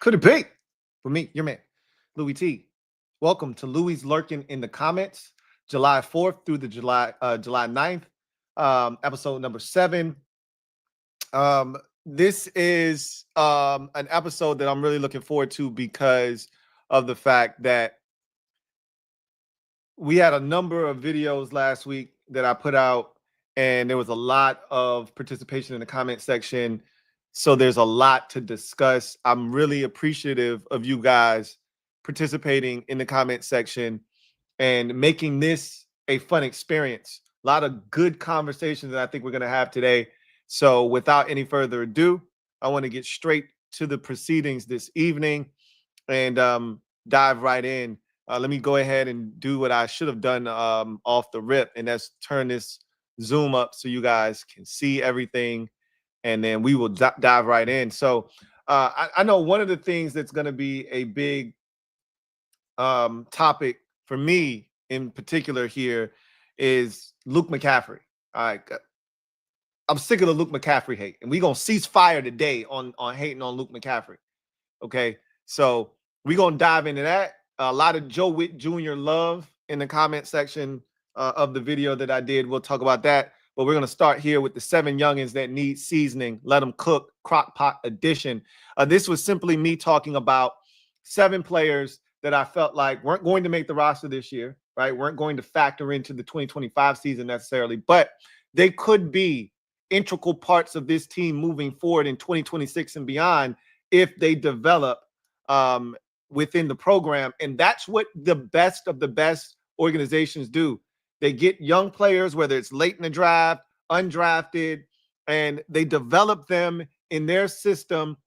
Could it be? For me, your man, Louie Tee. Welcome to Louie's Lurking in the Comments, July 4th through the July 9th, episode number 7. This is an episode that I'm really looking forward to because of the fact that we had a number of videos last week that I put out, and there was a lot of participation in the comment section. So there's a lot to discuss. I'm really appreciative of you guys participating in the comment section and making this a fun experience. A lot of good conversations that I think we're going to have today. So without any further ado, I want to get straight to the proceedings this evening and dive right in. Let me go ahead and do what I should have done off the rip, and that's turn this Zoom up so you guys can see everything, and then we will dive right in. So I know one of the things that's going to be a big topic for me in particular here is Luke McCaffrey. All right, I'm sick of the Luke McCaffrey hate, and we're going to cease fire today on hating on Luke McCaffrey. Okay, so we're going to dive into that. A lot of Joe Witt Jr. love in the comment section of the video that I did. We'll talk about that. But we're going to start here with the 7 youngins that need seasoning. Let them cook, crock pot edition. This was simply me talking about 7 players that I felt like weren't going to make the roster this year, right? Weren't going to factor into the 2025 season necessarily, but they could be integral parts of this team moving forward in 2026 and beyond if they develop within the program. And that's what the best of the best organizations do. They get young players, whether it's late in the draft, undrafted, and they develop them in their system.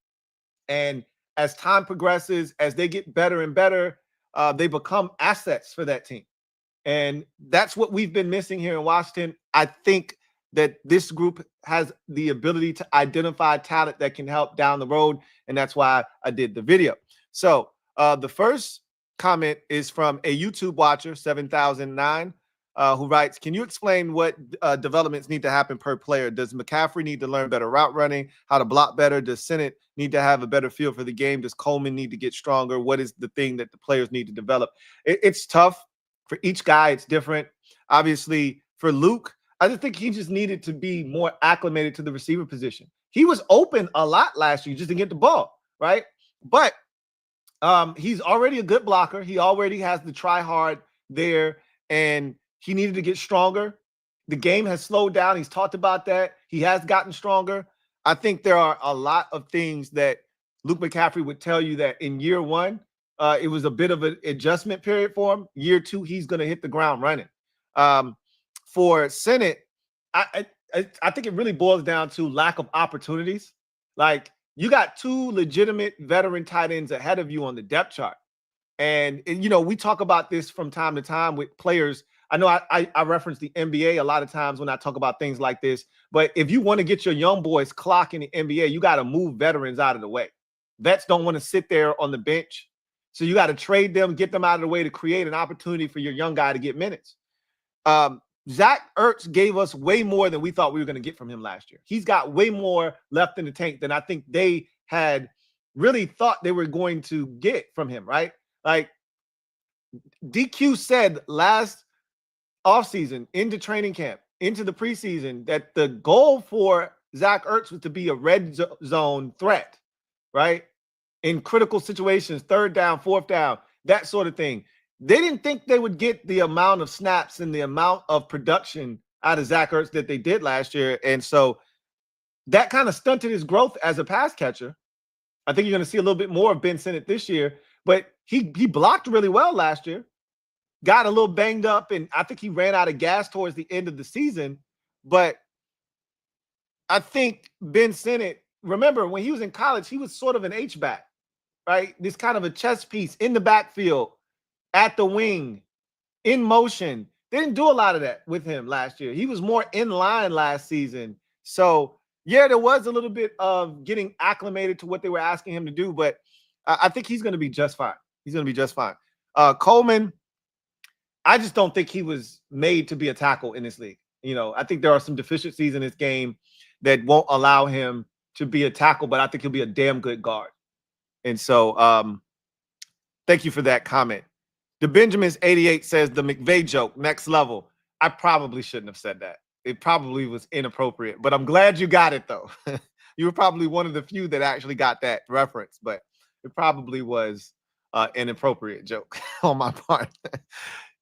And as time progresses, as they get better and better, they become assets for that team. And that's what we've been missing here in Washington. I think that this group has the ability to identify talent that can help down the road. And that's why I did the video. So the first comment is from a YouTube watcher, 7009, who writes, can you explain what developments need to happen per player? Does McCaffrey need to learn better route running, how to block better? Does Sennett need to have a better feel for the game? Does Coleman need to get stronger? What is the thing that the players need to develop? It's tough. For each guy, it's different. Obviously, for Luke, I just think he just needed to be more acclimated to the receiver position. He was open a lot last year just to get the ball, right? But he's already a good blocker. He already has the try hard there, and he needed to get stronger. The game has slowed down. He's talked about that. He has gotten stronger. I think there are a lot of things that Luke McCaffrey would tell you that in year 1, it was a bit of an adjustment period for him. Year 2, he's going to hit the ground running. For Sennett, I think it really boils down to lack of opportunities. Like, you got 2 legitimate veteran tight ends ahead of you on the depth chart. And you know, we talk about this from time to time with players. I know I reference the NBA a lot of times when I talk about things like this. But if you want to get your young boys clock in the NBA, you got to move veterans out of the way. Vets don't want to sit there on the bench. So you got to trade them, get them out of the way to create an opportunity for your young guy to get minutes. Zach Ertz gave us way more than we thought we were going to get from him last year. He's got way more left in the tank than I think they had really thought they were going to get from him, right? Like, DQ said last offseason, into training camp, into the preseason, that the goal for Zach Ertz was to be a red zone threat, right? In critical situations, 3rd down, 4th down, that sort of thing. They didn't think they would get the amount of snaps and the amount of production out of Zach Ertz that they did last year. And so that kind of stunted his growth as a pass catcher. I think you're going to see a little bit more of Ben Sennett this year, but he blocked really well last year. Got a little banged up, and I think he ran out of gas towards the end of the season. But I think Ben Sennett, remember, when he was in college, he was sort of an H-back, right? This kind of a chess piece in the backfield, at the wing, in motion. They didn't do a lot of that with him last year. He was more in line last season. So, yeah, there was a little bit of getting acclimated to what they were asking him to do, but I think he's going to be just fine. He's going to be just fine. Coleman, I just don't think he was made to be a tackle in this league. You know, I think there are some deficiencies in his game that won't allow him to be a tackle, but I think he'll be a damn good guard. And so thank you for that comment. The Benjamins 88 says the McVay joke, next level. I probably shouldn't have said that. It probably was inappropriate, but I'm glad you got it though. You were probably one of the few that actually got that reference, but it probably was an inappropriate joke on my part.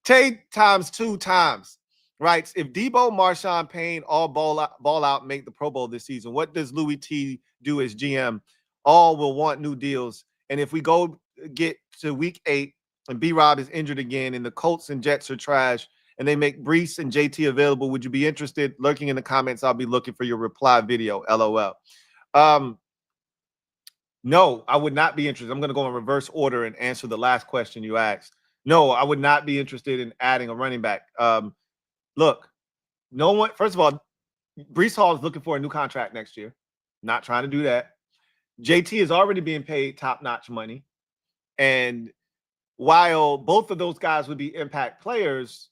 Tay times 2 times writes, if Debo, Marshawn, Payne all ball out, make the Pro Bowl this season, what does Louie Tee do as GM? All will want new deals. And if we go get to week 8 and B-Rob is injured again and the Colts and Jets are trash and they make Brees and JT available, would you be interested? Lurking in the comments, I'll be looking for your reply video, LOL. No, I would not be interested. I'm going to go in reverse order and answer the last question you asked. No, I would not be interested in adding a running back. Look, no one, first of all, Brees Hall is looking for a new contract next year. Not trying to do that. JT is already being paid top-notch money. And while both of those guys would be impact players,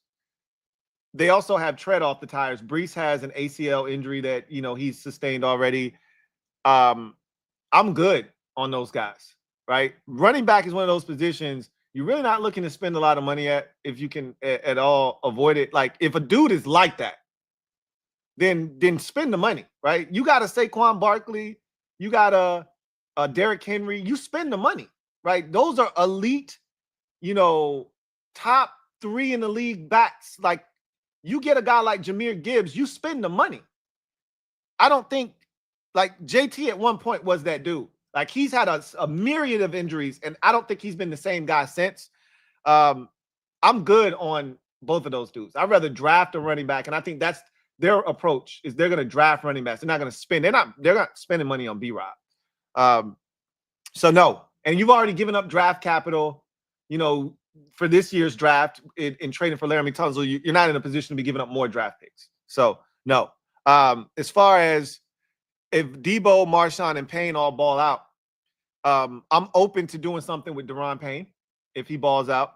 they also have tread off the tires. Brees has an ACL injury that, he's sustained already. I'm good on those guys, right? Running back is one of those positions you're really not looking to spend a lot of money at if you can at all avoid it. Like, if a dude is like that, then spend the money, right? You got a Saquon Barkley, you got a Derrick Henry, you spend the money, right? Those are elite, top 3 in the league backs. Like, you get a guy like Jahmyr Gibbs, you spend the money. I don't think, like, JT at one point was that dude. Like, he's had a myriad of injuries, and I don't think he's been the same guy since. I'm good on both of those dudes. I'd rather draft a running back, and I think that's their approach, is they're going to draft running backs. They're not going to spend. They're not spending money on B-Rob. So no. And you've already given up draft capital, for this year's draft in trading for Laramie Tunsil. You're not in a position to be giving up more draft picks. So no. As far as if Debo, Marshawn, and Payne all ball out, I'm open to doing something with Daron Payne if he balls out.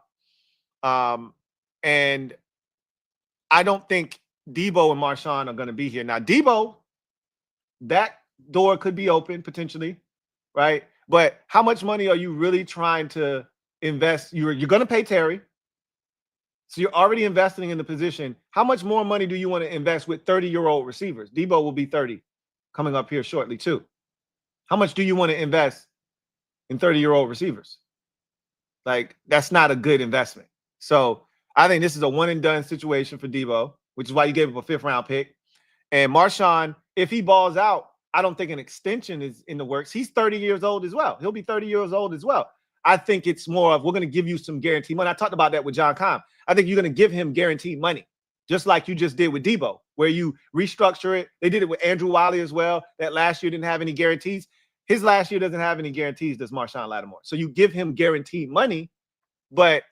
And I don't think Debo and Marshawn are going to be here. Now, Debo, that door could be open potentially, right? But how much money are you really trying to invest? You're going to pay Terry. So you're already investing in the position. How much more money do you want to invest with 30-year-old receivers? Debo will be 30 coming up here shortly too. How much do you want to invest in 30-year-old receivers? Like, that's not a good investment. So I think this is a one-and-done situation for Debo, which is why you gave him a 5th-round pick. And Marshawn, if he balls out, I don't think an extension is in the works. He's 30 years old as well. He'll be 30 years old as well. I think it's more of, we're going to give you some guaranteed money. I talked about that with John Comm. I think you're going to give him guaranteed money, just like you just did with Debo, where you restructure it. They did it with Andrew Wiley as well. That last year didn't have any guarantees. His last year doesn't have any guarantees, does Marshawn Lattimore. So you give him guaranteed money, but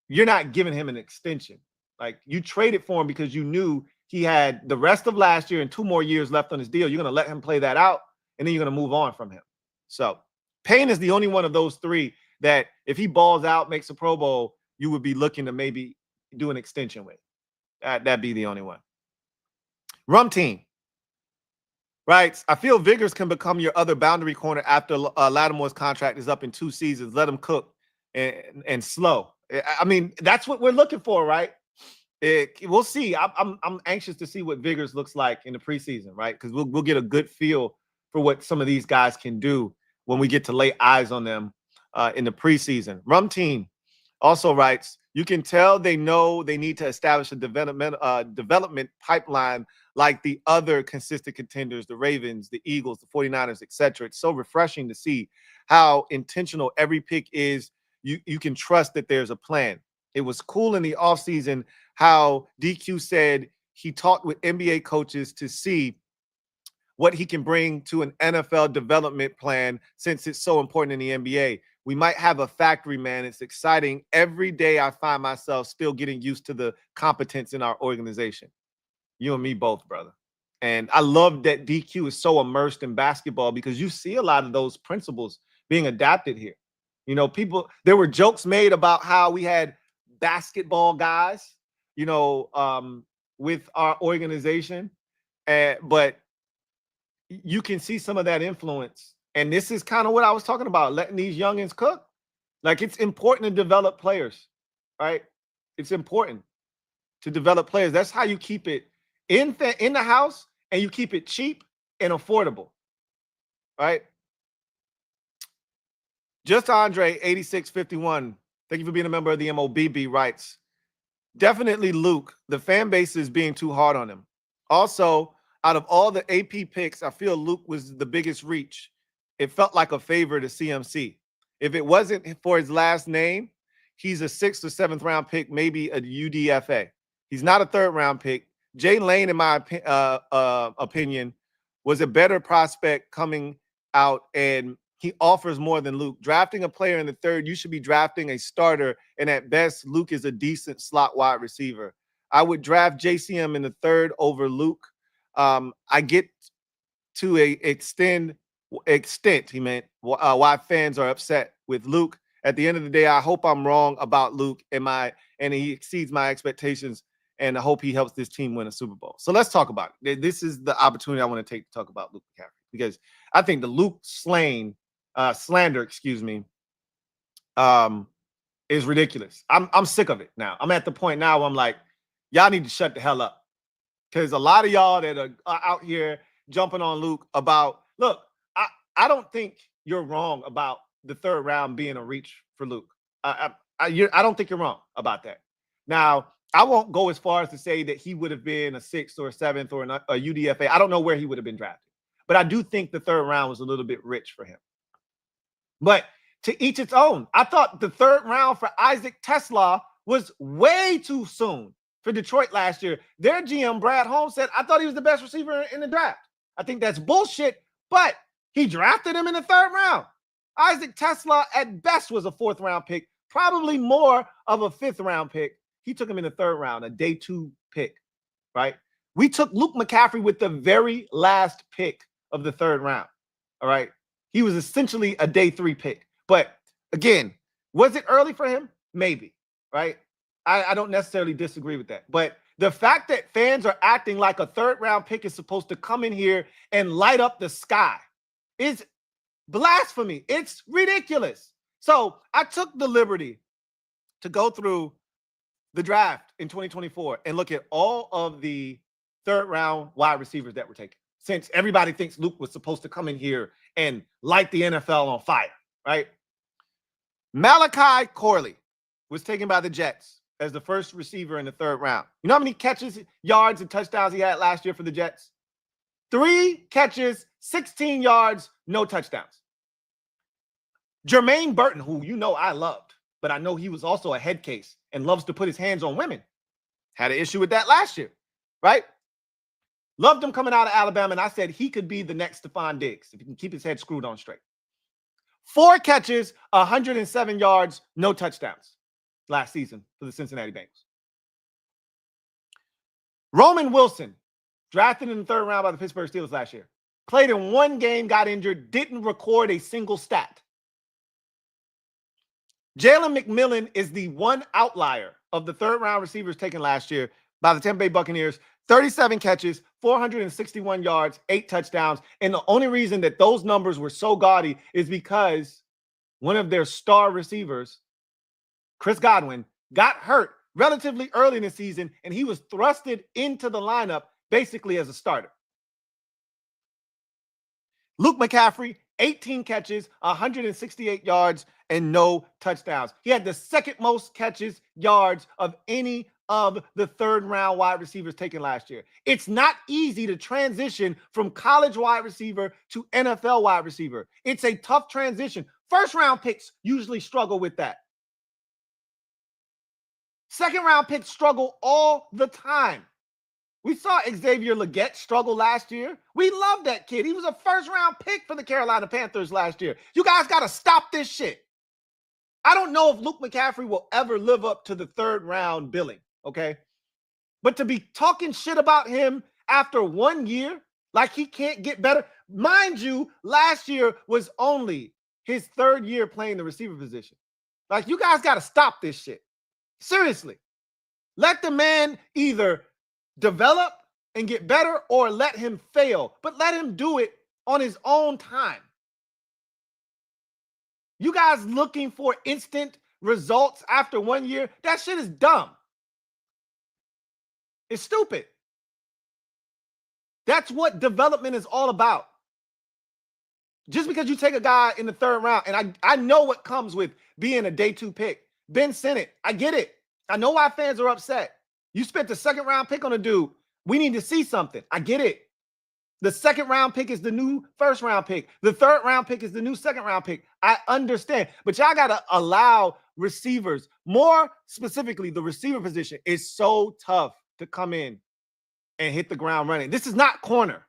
you're not giving him an extension. Like, you traded for him because you knew he had the rest of last year and 2 more years left on his deal. You're going to let him play that out, and then you're going to move on from him. So Payne is the only one of those 3 that if he balls out, makes a Pro Bowl, you would be looking to maybe do an extension with. That'd be the only one. Rum Team, right? I feel Vigors can become your other boundary corner after Lattimore's contract is up in 2 seasons. Let him cook and slow. I mean, that's what we're looking for, right? We'll see. I'm anxious to see what Vigors looks like in the preseason, right? Because we'll get a good feel for what some of these guys can do when we get to lay eyes on them in the preseason. Rum Team also writes, you can tell they know they need to establish a development pipeline like the other consistent contenders, the Ravens, the Eagles, the 49ers, etc. It's so refreshing to see how intentional every pick is. You can trust that there's a plan. It was cool in the offseason how DQ said he talked with NBA coaches to see what he can bring to an NFL development plan since it's so important in the NBA. We might have a factory, man. It's exciting. Every day I find myself still getting used to the competence in our organization. You and me both, brother. And I love that DQ is so immersed in basketball because you see a lot of those principles being adapted here. There were jokes made about how we had basketball guys, with our organization. But you can see some of that influence And this is kind of what I was talking about, letting these youngins cook. Like, it's important to develop players, right? It's important to develop players. That's how you keep it in the house, and you keep it cheap and affordable, right? Just Andre 8651. Thank you for being a member of the MOBB. Writes, definitely Luke. The fan base is being too hard on him. Also, out of all the AP picks, I feel Luke was the biggest reach. It felt like a favor to CMC. If it wasn't for his last name, he's a 6th or 7th round pick, maybe a UDFA. He's not a 3rd round pick. Jay Lane, in my opinion, was a better prospect coming out, and he offers more than Luke. Drafting a player in the 3rd, you should be drafting a starter, and at best, Luke is a decent slot wide receiver. I would draft JCM in the 3rd over Luke. I get to a extent, he meant, why fans are upset with Luke. At the end of the day, I hope I'm wrong about Luke and he exceeds my expectations, and I hope he helps this team win a Super Bowl. So let's talk about it. This is the opportunity I want to take to talk about Luke McCaffrey, because I think the Luke slander, is ridiculous. I'm sick of it now. I'm at the point now where I'm like, y'all need to shut the hell up, because a lot of y'all that are out here jumping on Luke about, look, I don't think you're wrong about the 3rd round being a reach for Luke. I don't think you're wrong about that. Now, I won't go as far as to say that he would have been a 6th or 7th or a UDFA. I don't know where he would have been drafted, but I do think the 3rd round was a little bit rich for him. But to each its own. I thought the 3rd round for Isaac Tesla was way too soon for Detroit last year. Their GM, Brad Holmes, said, I thought he was the best receiver in the draft. I think that's bullshit, but he drafted him in the 3rd round. Isaac Tesla at best was a 4th round pick, probably more of a 5th round pick. He took him in the 3rd round, a day 2 pick, right? We took Luke McCaffrey with the very last pick of the 3rd round, all right? He was essentially a day 3 pick. But again, was it early for him? Maybe, right? I don't necessarily disagree with that. But the fact that fans are acting like a 3rd round pick is supposed to come in here and light up the sky is blasphemy. It's ridiculous. So I took the liberty to go through the draft in 2024 and look at all of the 3rd round wide receivers that were taken, since everybody thinks Luke was supposed to come in here and light the NFL on fire, right? Malachi Corley was taken by the Jets as the first receiver in the 3rd round. You know how many catches, yards, and touchdowns he had last year for the Jets? 3 catches, 16 yards, no touchdowns. Jermaine Burton, who you know I loved, but I know he was also a head case and loves to put his hands on women, had an issue with that last year, right? Loved him coming out of Alabama, and I said he could be the next Stephon Diggs if he can keep his head screwed on straight. 4 catches, 107 yards, no touchdowns last season for the Cincinnati Bengals. Roman Wilson, drafted in the 3rd round by the Pittsburgh Steelers last year, played in 1 game, got injured, didn't record a single stat. Jalen McMillan is the one outlier of the 3rd round receivers taken last year by the Tampa Bay Buccaneers. 37 catches, 461 yards, 8 touchdowns. And the only reason that those numbers were so gaudy is because one of their star receivers, Chris Godwin, got hurt relatively early in the season, and he was thrusted into the lineup basically as a starter. Luke McCaffrey, 18 catches, 168 yards, and no touchdowns. He had the 2nd most catches, yards of any of the 3rd round wide receivers taken last year. It's not easy to transition from college wide receiver to NFL wide receiver. It's a tough transition. 1st round picks usually struggle with that. 2nd round picks struggle all the time. We saw Xavier Legette struggle last year. We love that kid. He was a 1st round pick for the Carolina Panthers last year. You guys got to stop this shit. I don't know if Luke McCaffrey will ever live up to the 3rd round billing, okay? But to be talking shit about him after 1 year, like he can't get better. Mind you, last year was only his 3rd year playing the receiver position. Like, you guys got to stop this shit. Seriously. Let the man either develop and get better or let him fail, but let him do it on his own time. You guys looking for instant results after 1 year? That shit is dumb. It's stupid. That's what development is all about. Just because you take a guy in the 3rd round, and I know what comes with being a day 2 pick. Ben Sinnott, I get it. I know why fans are upset. You spent the 2nd round pick on a dude. We need to see something. I get it. The 2nd round pick is the new 1st round pick. The 3rd round pick is the new 2nd round pick. I understand. But y'all got to allow receivers, more specifically the receiver position, is so tough to come in and hit the ground running. This is not corner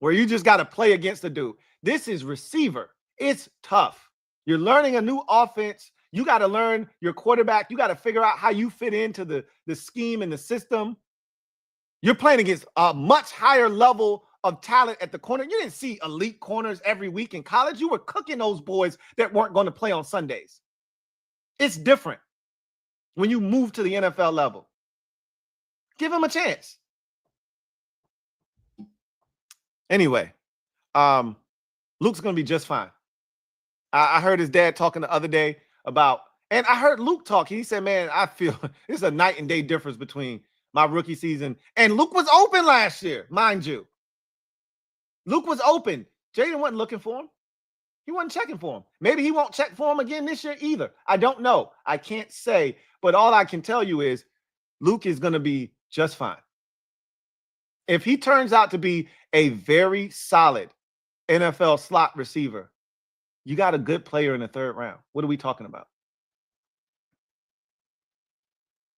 where you just got to play against the dude. This is receiver. It's tough. You're learning a new offense. You got to learn your quarterback. You got to figure out how you fit into the scheme and the system. You're playing against a much higher level of talent at the corner. You didn't see elite corners every week in college. You were cooking those boys that weren't going to play on Sundays. It's different when you move to the NFL level. Give him a chance. Anyway, Luke's going to be just fine. I heard his dad talking the other day about, and I heard Luke talk. He said, man, I feel it's a night and day difference between my rookie season. And Luke was open last year, mind you. Luke was open. Jaden wasn't looking for him. He wasn't checking for him. Maybe he won't check for him again this year either. I don't know. I can't say. But all I can tell you is Luke is going to be just fine. If he turns out to be a very solid NFL slot receiver, you got a good player in the 3rd round. What are we talking about?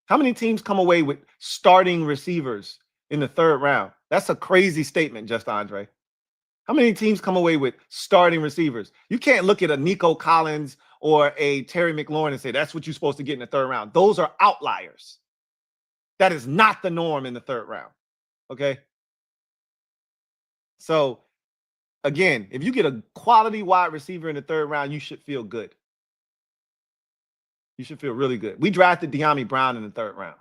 How many teams come away with starting receivers in the 3rd round? That's a crazy statement, Just Andre. How many teams come away with starting receivers? You can't look at a Nico Collins or a Terry McLaurin and say, that's what you're supposed to get in the 3rd round. Those are outliers. That is not the norm in the 3rd round. Okay? So, again, if you get a quality wide receiver in the 3rd round, you should feel good. You should feel really good. We drafted De'Ami Brown in the 3rd round.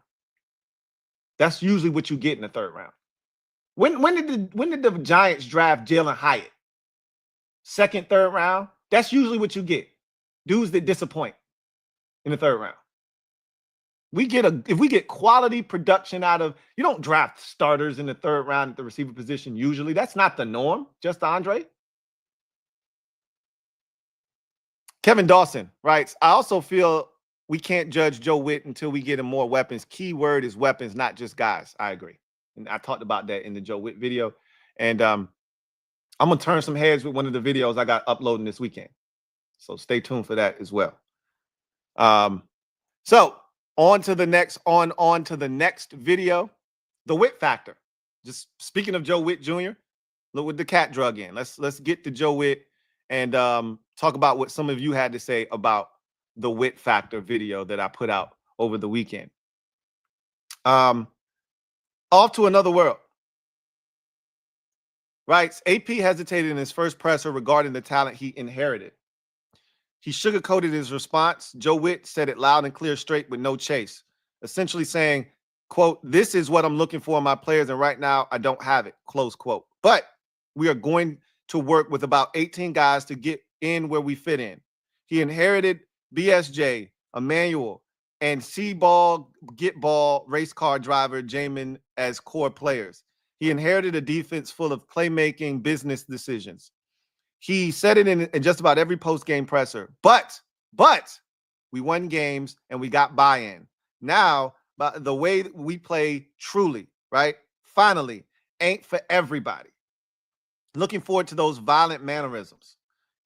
That's usually what you get in the 3rd round. When did the Giants draft Jalen Hyatt? 2nd, 3rd round? That's usually what you get. Dudes that disappoint in the 3rd round. If we get quality production out of, you don't draft starters in the 3rd round at the receiver position usually. That's not the norm, Just Andre. Kevin Dawson writes, I also feel we can't judge Joe Witt until we get him more weapons. Key word is weapons, not just guys. I agree. And I talked about that in the Joe Witt video. And I'm going to turn some heads with one of the videos I got uploading this weekend. So stay tuned for that as well. So on to the next video, the Wit Factor. Just speaking of Joe Witt Jr., look with the cat drug in. Let's get to Joe Witt and talk about what some of you had to say about the Wit Factor video that I put out over the weekend. Off to another world. Writes, AP hesitated in his first presser regarding the talent he inherited. He sugarcoated his response. Joe Witt said it loud and clear, straight with no chase, essentially saying, quote, this is what I'm looking for in my players, and right now I don't have it, close quote. But we are going to work with about 18 guys to get in where we fit in. He inherited BSJ, Emmanuel, and C-ball, get ball, race car driver Jamin as core players. He inherited a defense full of playmaking business decisions. He said it in just about every post-game presser. But we won games and we got buy-in. Now, the way that we play truly, right, finally, ain't for everybody. Looking forward to those violent mannerisms.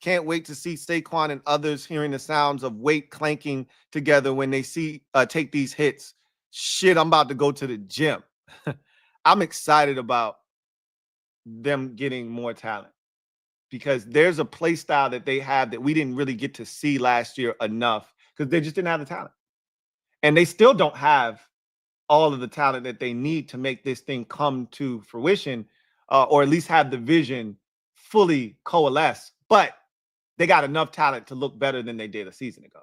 Can't wait to see Saquon and others hearing the sounds of weight clanking together when they take these hits. Shit, I'm about to go to the gym. I'm excited about them getting more talent because there's a play style that they have that we didn't really get to see last year enough because they just didn't have the talent. And they still don't have all of the talent that they need to make this thing come to fruition or at least have the vision fully coalesce. But they got enough talent to look better than they did a season ago.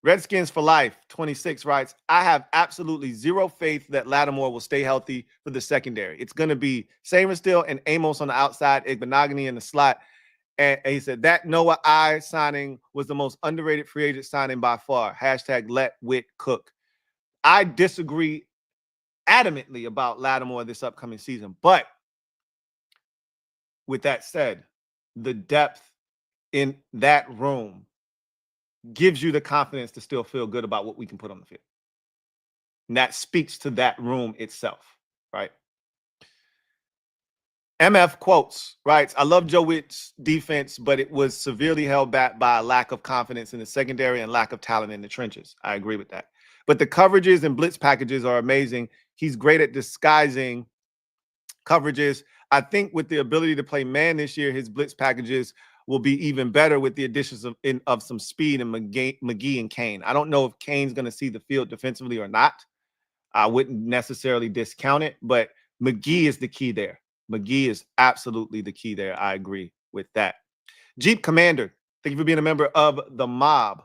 Redskins for Life 26 writes, I have absolutely zero faith that Lattimore will stay healthy for the secondary. It's going to be Samer still and Amos on the outside, Igbenogany in the slot. And he said that Noah I signing was the most underrated free agent signing by far. Hashtag let Wit cook. I disagree adamantly about Lattimore this upcoming season. But with that said, the depth in that room gives you the confidence to still feel good about what we can put on the field. And that speaks to that room itself, right? MF quotes, writes, I love Joe Witt's defense, but it was severely held back by a lack of confidence in the secondary and lack of talent in the trenches. I agree with that. But the coverages and blitz packages are amazing. He's great at disguising coverages. I think with the ability to play man this year, his blitz packages will be even better with the additions of some speed and McGee and Kane. I don't know if Kane's going to see the field defensively or not. I wouldn't necessarily discount it, but McGee is the key there. McGee is absolutely the key there. I agree with that. Jeep Commander, thank you for being a member of the MOBB,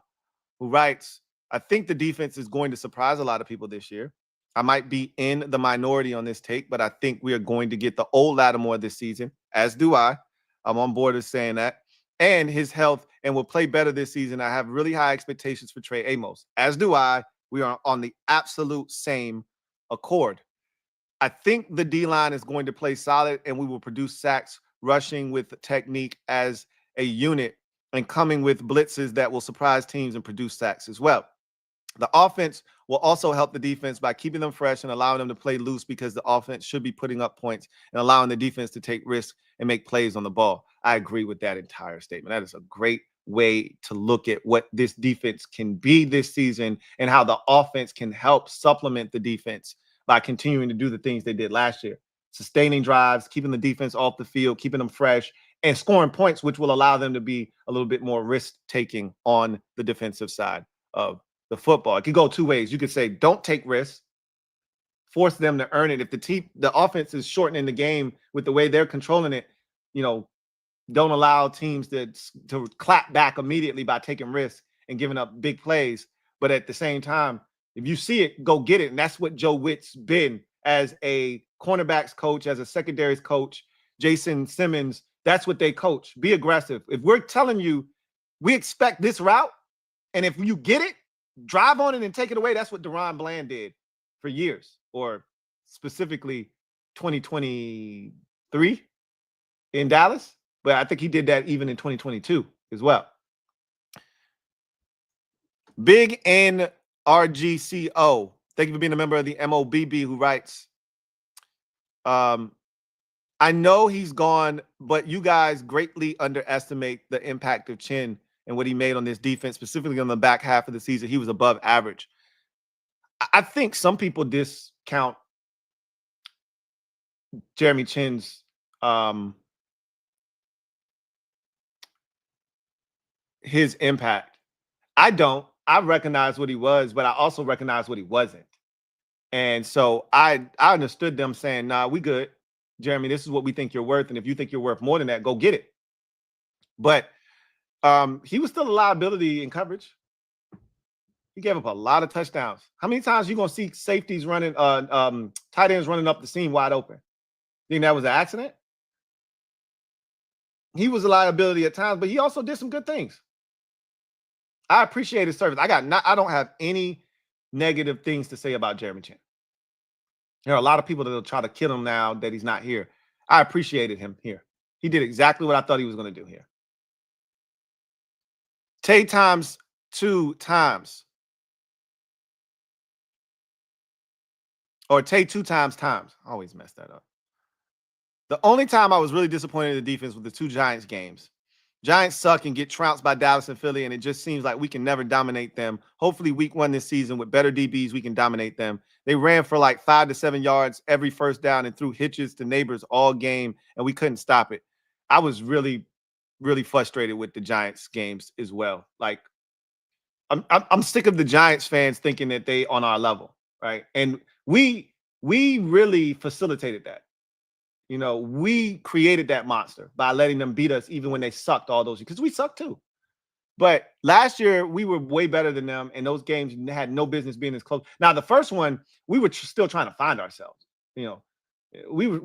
who writes, I think the defense is going to surprise a lot of people this year. I might be in the minority on this take, but I think we are going to get the old Lattimore this season, as do I. I'm on board with saying that. And his health, and will play better this season. I have really high expectations for Trey Amos, as do I. We are on the absolute same accord. I think the D-line is going to play solid, and we will produce sacks, rushing with technique as a unit, and coming with blitzes that will surprise teams and produce sacks as well. The offense will also help the defense by keeping them fresh and allowing them to play loose, because the offense should be putting up points and allowing the defense to take risks and make plays on the ball. I agree with that entire statement. That is a great way to look at what this defense can be this season and how the offense can help supplement the defense by continuing to do the things they did last year. Sustaining drives, keeping the defense off the field, keeping them fresh, and scoring points, which will allow them to be a little bit more risk-taking on the defensive side of the football. It could go two ways. You could say, don't take risks, force them to earn it. If the offense is shortening the game with the way they're controlling it, don't allow teams to clap back immediately by taking risks and giving up big plays. But at the same time, if you see it, go get it. And that's what Joe Witt's been as a cornerbacks coach, as a secondaries coach. Jason Simmons, that's what they coach. Be aggressive. If we're telling you we expect this route, and if you get it, drive on it and take it away. That's what Deron Bland did for years, or specifically 2023 in Dallas. But I think he did that even in 2022 as well. Big NRGCO, thank you for being a member of the MOBB, who writes, I know he's gone, but you guys greatly underestimate the impact of Chin and what he made on this defense, specifically on the back half of the season. He was above average. I think some people discount Jeremy Chin's his impact. I don't. I recognize what he was, but I also recognize what he wasn't. And so I understood them saying, nah, we good. Jeremy, this is what we think you're worth. And if you think you're worth more than that, go get it. But he was still a liability in coverage. He gave up a lot of touchdowns. How many times are you going to see safeties running, tight ends running up the seam wide open? Think that was an accident? He was a liability at times, but he also did some good things. I appreciate his service. I don't have any negative things to say about Jeremy Chin. There are a lot of people that will try to kill him now that he's not here. I appreciated him here. He did exactly what I thought he was going to do here. Tay times 2 times. Or Tay 2 times. I always mess that up. The only time I was really disappointed in the defense was the 2 Giants games. Giants suck and get trounced by Dallas and Philly, and it just seems like we can never dominate them. Hopefully week 1 this season with better DBs, we can dominate them. They ran for like 5 to 7 yards every first down and threw hitches to neighbors all game, and we couldn't stop it. I was really, really frustrated with the Giants games as well. Like, I'm sick of the Giants fans thinking that they on our level, right? And we really facilitated that. We created that monster by letting them beat us even when they sucked all those years, because we sucked too. But last year, we were way better than them, and those games had no business being as close. Now, the first one, we were still trying to find ourselves. We were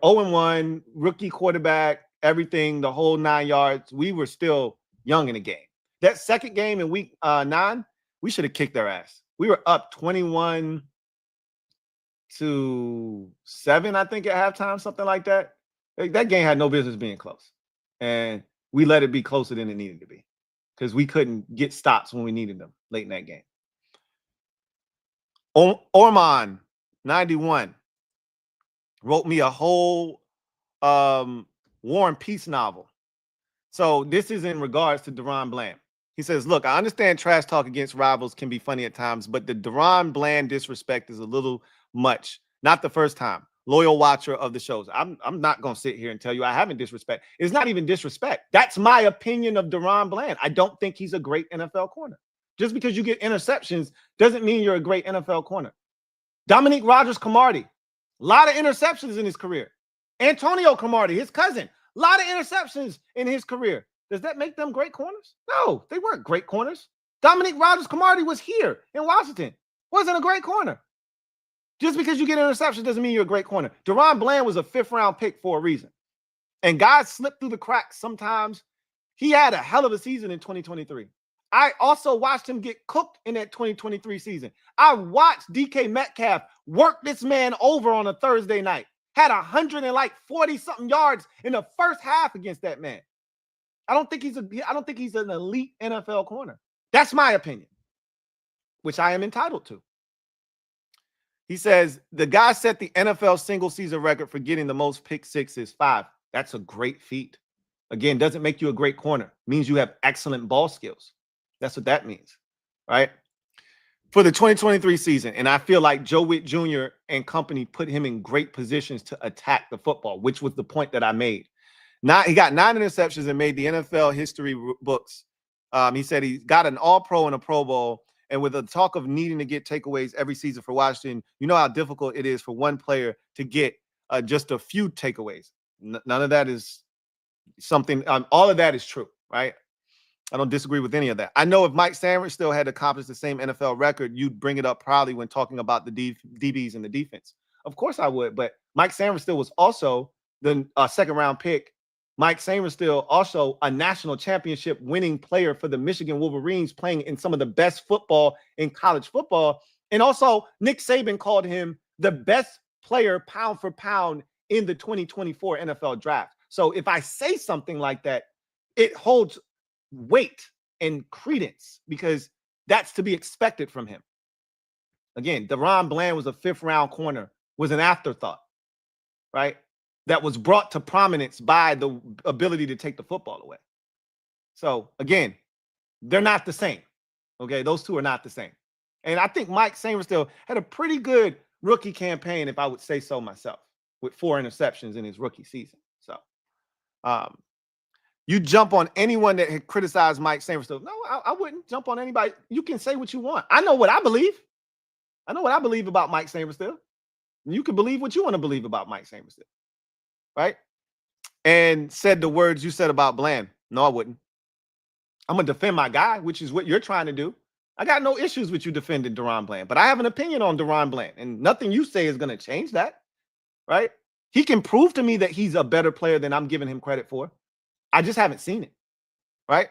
0-1, rookie quarterback, everything, the whole 9 yards. We were still young in the game. That second game in week 9, we should have kicked their ass. We were up 21-7, I think, at halftime, something like that. That game had no business being close. And we let it be closer than it needed to be because we couldn't get stops when we needed them late in that game. Orman 91 wrote me a whole War and Peace novel. So this is in regards to DaRon Bland. He says, look, I understand trash talk against rivals can be funny at times, but the DaRon Bland disrespect is a little much. Not the first time. Loyal watcher of the shows. I'm not going to sit here and tell you I haven't disrespect. It's not even disrespect. That's my opinion of DaRon Bland. I don't think he's a great NFL corner. Just because you get interceptions doesn't mean you're a great NFL corner. Dominique Rodgers-Cromartie, a lot of interceptions in his career. Antonio Cromartie, his cousin, a lot of interceptions in his career. Does that make them great corners? No, they weren't great corners. Dominique Rodgers-Cromartie was here in Washington. Wasn't a great corner. Just because you get an interception doesn't mean you're a great corner. DaRon Bland was a 5th-round pick for a reason. And guys slip through the cracks sometimes. He had a hell of a season in 2023. I also watched him get cooked in that 2023 season. I watched DK Metcalf work this man over on a Thursday night. Had 140-something yards in the first half against that man. I don't think he's an elite NFL corner. That's my opinion, which I am entitled to. He says, the guy set the NFL single-season record for getting the most pick sixes, 5. That's a great feat. Again, doesn't make you a great corner. It means you have excellent ball skills. That's what that means, right? For the 2023 season, and I feel like Joe Witt Jr. and company put him in great positions to attack the football, which was the point that I made. He got 9 interceptions and made the NFL history books. He said he got an All-Pro and a Pro Bowl. And with the talk of needing to get takeaways every season for Washington, you know how difficult it is for one player to get just a few takeaways. None of that is something. All of that is true, right? I don't disagree with any of that. I know if Mike Sanders still had accomplished the same NFL record, you'd bring it up probably when talking about the DBs and the defense. Of course I would, but Mike Sanders still was also the 2nd-round pick. Mike Sanders still also a national championship winning player for the Michigan Wolverines, playing in some of the best football in college football. And also Nick Saban called him the best player pound for pound in the 2024 NFL draft. So if I say something like that, it holds weight and credence because that's to be expected from him. Again, DaRon Bland was a 5th-round corner, was an afterthought, right? That was brought to prominence by the ability to take the football away. So again, they're not the same. Okay, those two are not the same. And I think Mike Sanders still had a pretty good rookie campaign, if I would say so myself, with 4 interceptions in his rookie season. So you jump on anyone that had criticized Mike Sanders. No, I wouldn't jump on anybody. You can say what you want. I know what I believe. I know what I believe about Mike Sanders still. You can believe what you want to believe about Mike Sanders still. Right? And said the words you said about Bland. No, I wouldn't. I'm going to defend my guy, which is what you're trying to do. I got no issues with you defending DaRon Bland, but I have an opinion on DaRon Bland, and nothing you say is going to change that, right? He can prove to me that he's a better player than I'm giving him credit for. I just haven't seen it, right?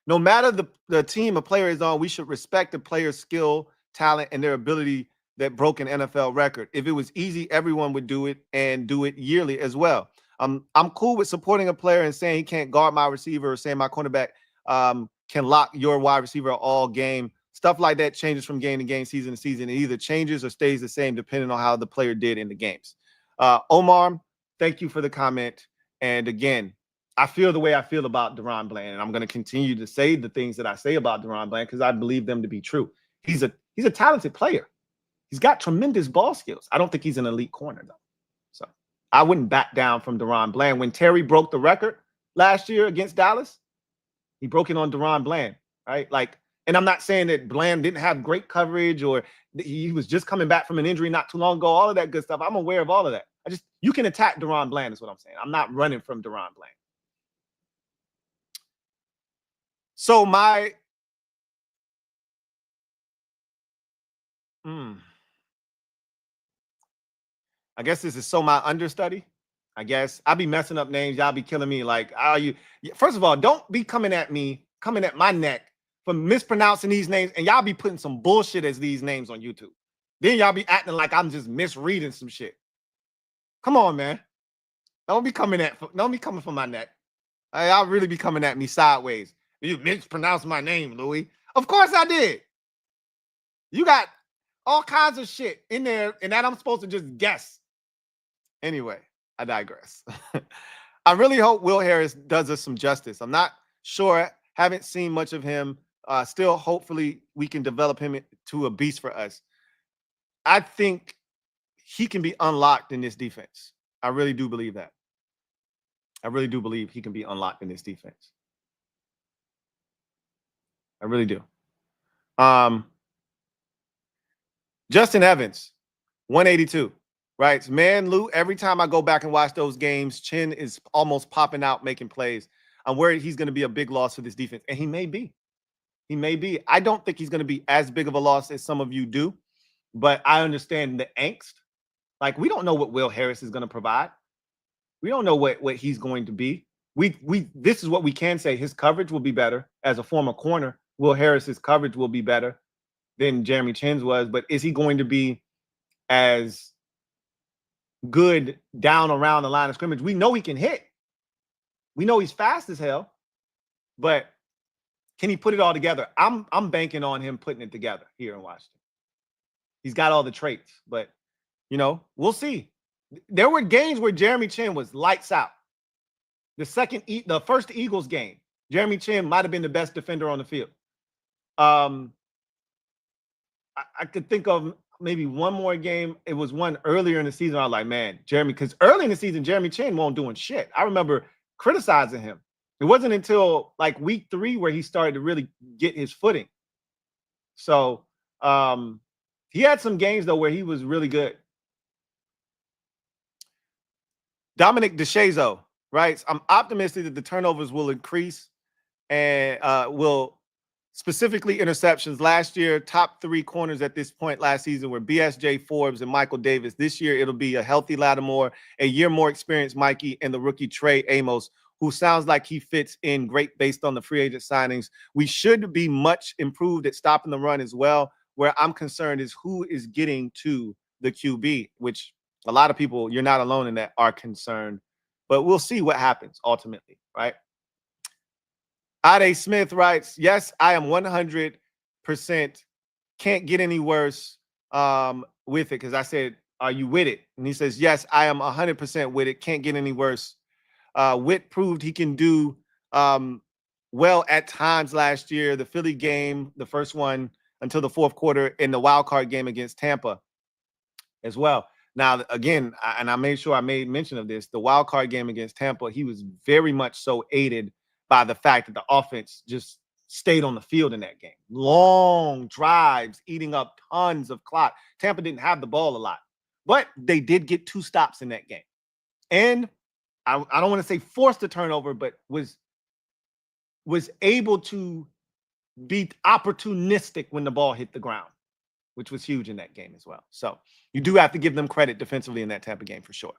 No matter the team a player is on, we should respect the player's skill, talent, and their ability that broke an NFL record. If it was easy, everyone would do it and do it yearly as well. I'm cool with supporting a player and saying he can't guard my receiver or saying my cornerback can lock your wide receiver all game. Stuff like that changes from game to game, season to season. It either changes or stays the same depending on how the player did in the games. Omar, thank you for the comment. And again, I feel the way I feel about DaRon Bland, and I'm going to continue to say the things that I say about DaRon Bland because I believe them to be true. He's a talented player. He's got tremendous ball skills. I don't think he's an elite corner, though. So I wouldn't back down from DaRon Bland. When Terry broke the record last year against Dallas, he broke it on DaRon Bland, right? Like, and I'm not saying that Bland didn't have great coverage or he was just coming back from an injury not too long ago, all of that good stuff. I'm aware of all of that. You can attack DaRon Bland is what I'm saying. I'm not running from DaRon Bland. So my I guess this is so my understudy. I guess. I'll be messing up names. Y'all be killing me. Like, are you? First of all, don't be coming at my neck for mispronouncing these names, and y'all be putting some bullshit as these names on YouTube. Then y'all be acting like I'm just misreading some shit. Come on, man. Don't be coming for my neck. Y'all really be coming at me sideways. You mispronounced my name, Louie. Of course I did. You got all kinds of shit in there, and that I'm supposed to just guess. Anyway, I digress. I really hope Will Harris does us some justice. I'm not sure. Haven't seen much of him. Still, hopefully, we can develop him to a beast for us. I think he can be unlocked in this defense. I really do believe that. I really do believe he can be unlocked in this defense. I really do. Justin Evans, 182. Right, man, Lou, every time I go back and watch those games, Chin is almost popping out, making plays. I'm worried he's going to be a big loss for this defense, and he may be. He may be. I don't think he's going to be as big of a loss as some of you do, but I understand the angst. Like, we don't know what Will Harris is going to provide. We don't know what he's going to be. This is what we can say. His coverage will be better. As a former corner, Will Harris's coverage will be better than Jeremy Chin's was, but is he going to be as good down around the line of scrimmage? We know he can hit. We know he's fast as hell, but can he put it all together? I'm banking on him putting it together here in Washington. He's got all the traits, but we'll see. There were games where Jeremy Chin was lights out. The first Eagles game, Jeremy Chin might have been the best defender on the field. I could think of maybe one more game. It was one earlier in the season. I was like, man, because early in the season, Jeremy Chin wasn't doing shit. I remember criticizing him. It wasn't until like week 3 where he started to really get his footing. So he had some games, though, where he was really good. Dominic DeShazo writes, I'm optimistic that the turnovers will increase and will specifically interceptions. Last year, top 3 corners at this point last season were BSJ Forbes and Michael Davis. This year, it'll be a healthy Lattimore, a year more experienced Mikey, and the rookie Trey Amos, who sounds like he fits in great based on the free agent signings. We should be much improved at stopping the run as well. Where I'm concerned is who is getting to the QB, which a lot of people, you're not alone in that, are concerned. But we'll see what happens ultimately, right? Ade Smith writes, yes, I am 100%. Can't get any worse with it, because I said, are you with it? And he says, yes, I am 100% with it. Can't get any worse. Witt proved he can do well at times last year. The Philly game, the first one until the fourth quarter, in the wild card game against Tampa as well. Now, again, I made sure I made mention of this, the wild card game against Tampa, he was very much so aided by the fact that the offense just stayed on the field in that game. Long drives, eating up tons of clock. Tampa didn't have the ball a lot, but they did get 2 stops in that game. And I don't want to say forced a turnover, but was able to be opportunistic when the ball hit the ground, which was huge in that game as well. So you do have to give them credit defensively in that Tampa game for sure.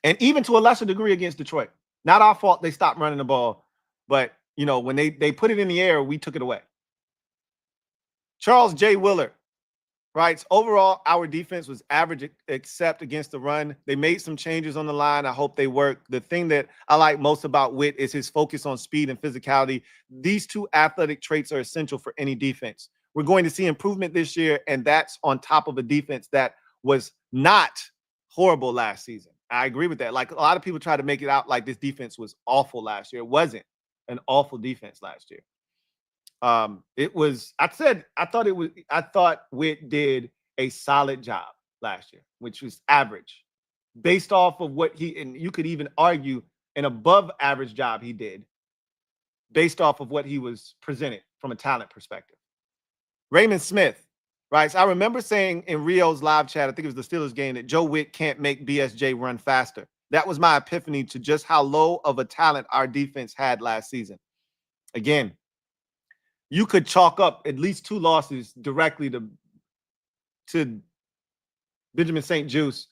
And even to a lesser degree against Detroit. Not our fault they stopped running the ball, but, when they put it in the air, we took it away. Charles J. Willard writes, overall, our defense was average except against the run. They made some changes on the line. I hope they work. The thing that I like most about Witt is his focus on speed and physicality. These 2 athletic traits are essential for any defense. We're going to see improvement this year, and that's on top of a defense that was not horrible last season. I agree with that. Like, a lot of people try to make it out like this defense was awful last year. It wasn't an awful defense last year. I thought Witt did a solid job last year, which was average based off of what and you could even argue an above average job he did based off of what he was presented from a talent perspective. Raymond Smith writes, I remember saying in Rio's live chat, I think it was the Steelers game, that Joe Witt can't make BSJ run faster. That was my epiphany to just how low of a talent our defense had last season. Again, you could chalk up at least 2 losses directly to Benjamin St. Juice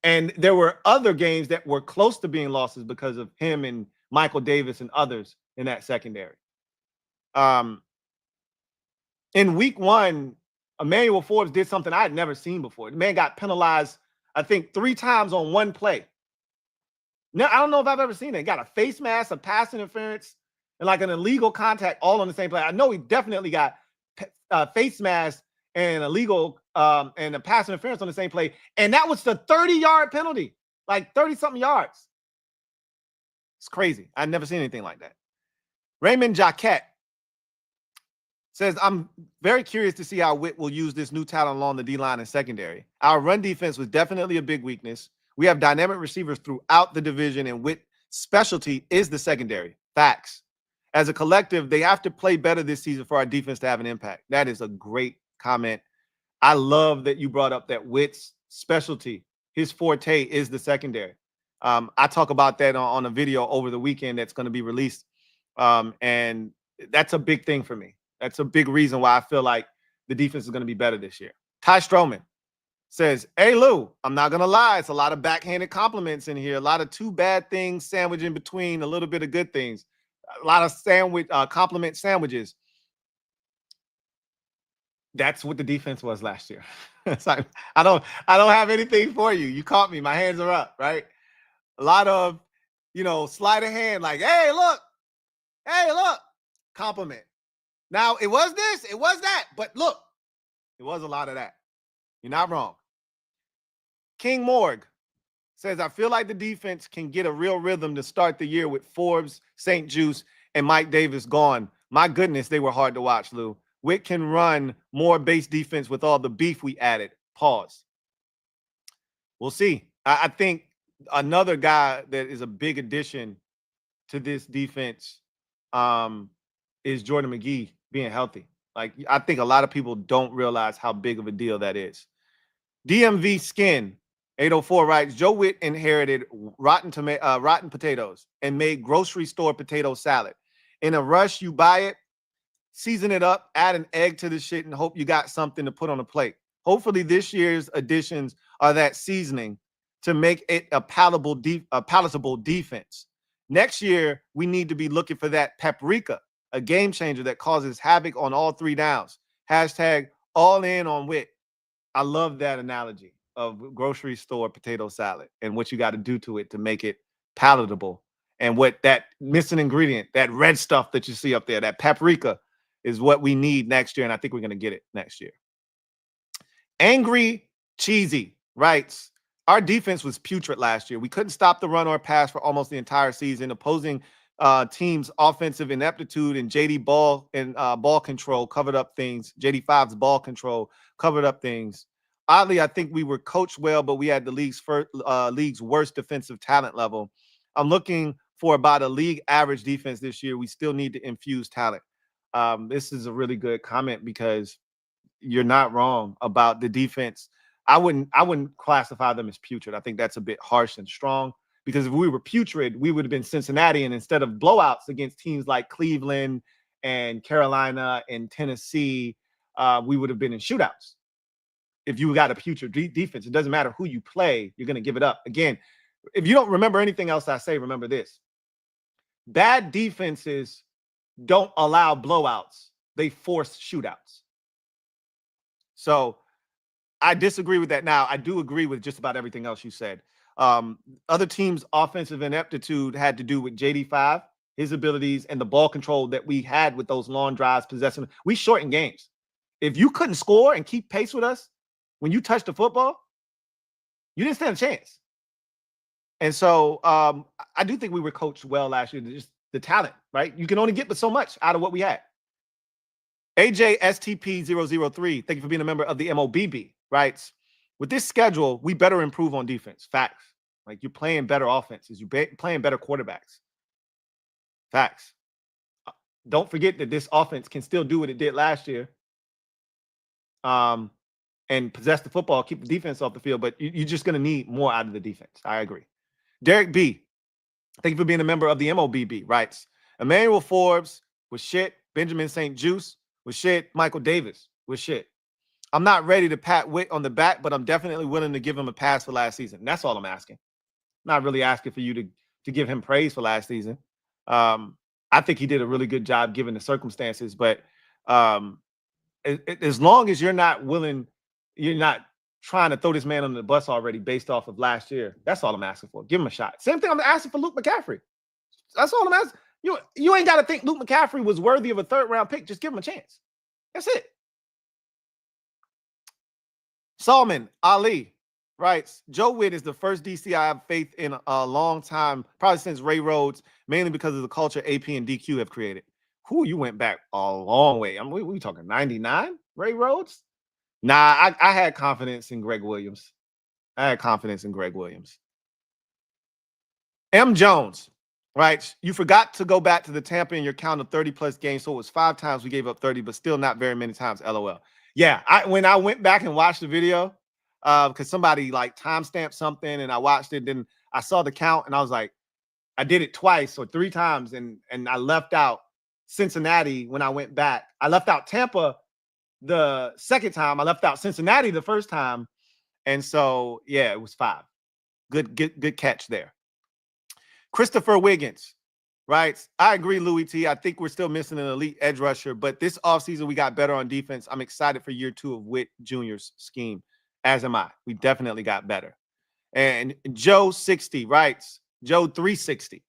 And there were other games that were close to being losses because of him and Michael Davis and others in that secondary. In week 1, Emmanuel Forbes did something I had never seen before. The man got penalized, I think, 3 times on one play. Now, I don't know if I've ever seen it. He got a face mask, a pass interference, and like an illegal contact all on the same play. I know he definitely got face mask and illegal and a pass interference on the same play. And that was the 30-yard penalty, like 30-something yards. It's crazy. I've never seen anything like that. Raymond Jaquette says, I'm very curious to see how Witt will use this new talent along the D-line and secondary. Our run defense was definitely a big weakness. We have dynamic receivers throughout the division, and Witt's specialty is the secondary. Facts. As a collective, they have to play better this season for our defense to have an impact. That is a great comment. I love that you brought up that Witt's specialty, his forte, is the secondary. I talk about that on a video over the weekend that's going to be released, and that's a big thing for me. That's a big reason why I feel like the defense is going to be better this year. Ty Stroman says, hey, Lou, I'm not going to lie. It's a lot of backhanded compliments in here. A lot of too bad things sandwiched in between a little bit of good things. A lot of compliment sandwiches. That's what the defense was last year. It's like, I don't have anything for you. You caught me. My hands are up, right? A lot of, sleight of hand, like, hey, look, compliment. Now, it was this, it was that, but look, it was a lot of that. You're not wrong. King Morg says, I feel like the defense can get a real rhythm to start the year with Forbes, St. Juice, and Mike Davis gone. My goodness, they were hard to watch, Lou. Witt can run more base defense with all the beef we added. Pause. We'll see. I think another guy that is a big addition to this defense is Jordan McGee being healthy. Like, I think a lot of people don't realize how big of a deal that is. DMV Skin 804 writes, Joe Witt inherited rotten potatoes and made grocery store potato salad. In a rush, you buy it, season it up, add an egg to the shit, and hope you got something to put on a plate. Hopefully this year's additions are that seasoning to make it a palatable defense. Next year, we need to be looking for that paprika, a game changer that causes havoc on all 3 downs. Hashtag all in on Witt. I love that analogy of grocery store potato salad and what you got to do to it to make it palatable. And what that missing ingredient, that red stuff that you see up there, that paprika, is what we need next year. And I think we're going to get it next year. Angry Cheesy writes, our defense was putrid last year. We couldn't stop the run or pass for almost the entire season. Opposing teams' offensive ineptitude and JD ball and ball control covered up things. JD5's ball control covered up things. Oddly, I think we were coached well, but we had the league's worst defensive talent level. I'm looking for about a league average defense this year. We still need to infuse talent. This is a really good comment because you're not wrong about the defense. I wouldn't classify them as putrid. I think that's a bit harsh and strong, because if we were putrid, we would have been Cincinnati, and instead of blowouts against teams like Cleveland and Carolina and Tennessee, we would have been in shootouts. If you got a putrid defense, it doesn't matter who you play, you're going to give it up. Again, if you don't remember anything else I say, remember this. Bad defenses don't allow blowouts. They force shootouts. So I disagree with that. Now, I do agree with just about everything else you said. Other teams' offensive ineptitude had to do with JD5, his abilities, and the ball control that we had with those long drives, possession. We shortened games. If you couldn't score and keep pace with us when you touched the football, you didn't stand a chance. And so I do think we were coached well last year. Just the talent, right? You can only get but so much out of what we had. AJSTP003, thank you for being a member of the MOBB, writes, with this schedule, we better improve on defense. Facts. Like, you're playing better offenses. You're playing better quarterbacks. Facts. Don't forget that this offense can still do what it did last year. And possess the football, keep the defense off the field, but you're just going to need more out of the defense. I agree. Derek B, thank you for being a member of the MOBB, writes, Emmanuel Forbes was shit. Benjamin St. Juice was shit. Michael Davis was shit. I'm not ready to pat Witt on the back, but I'm definitely willing to give him a pass for last season. That's all I'm asking. I'm not really asking for you to give him praise for last season. I think he did a really good job given the circumstances, but as long as you're not willing, you're not trying to throw this man under the bus already based off of last year. That's all I'm asking for. Give him a shot. Same thing I'm asking for Luke McCaffrey. That's all I'm asking. You ain't got to think Luke McCaffrey was worthy of a third-round pick. Just give him a chance. That's it. Salman Ali writes, Joe Witt is the first DC I have faith in a long time, probably since Ray Rhodes, mainly because of the culture AP and DQ have created. Who you went back a long way. I mean, we talking 99? Ray Rhodes? Nah, I had confidence in Greg Williams. M. Jones, right? You forgot to go back to the Tampa in your count of 30-plus games, so it was 5 times we gave up 30, but still not very many times, LOL. Yeah, when I went back and watched the video, because somebody like timestamped something and I watched it, then I saw the count and I was like, I did it twice or 3 times, and I left out Cincinnati when I went back. I left out Tampa the second time. I left out Cincinnati the first time. And so, yeah, it was 5. Good catch there. Christopher Wiggins, right? I agree, Louie Tee. I think we're still missing an elite edge rusher, but this offseason we got better on defense. I'm excited for year 2 of Witt Jr.'s scheme, as am I. We definitely got better. And Joe 60 writes, Joe 360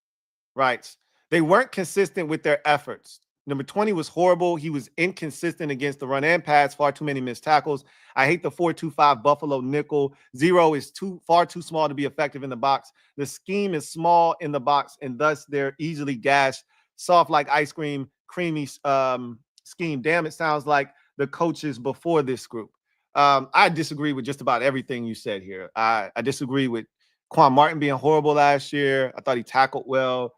writes, they weren't consistent with their efforts. Number 20 was horrible. He was inconsistent against the run and pass, far too many missed tackles. I hate the 4-2-5 Buffalo nickel. 0 is far too small to be effective in the box. The scheme is small in the box, and thus they're easily gashed. Soft like ice cream, creamy scheme. Damn, it sounds like the coaches before this group. I disagree with just about everything you said here. I disagree with Quan Martin being horrible last year. I thought he tackled well,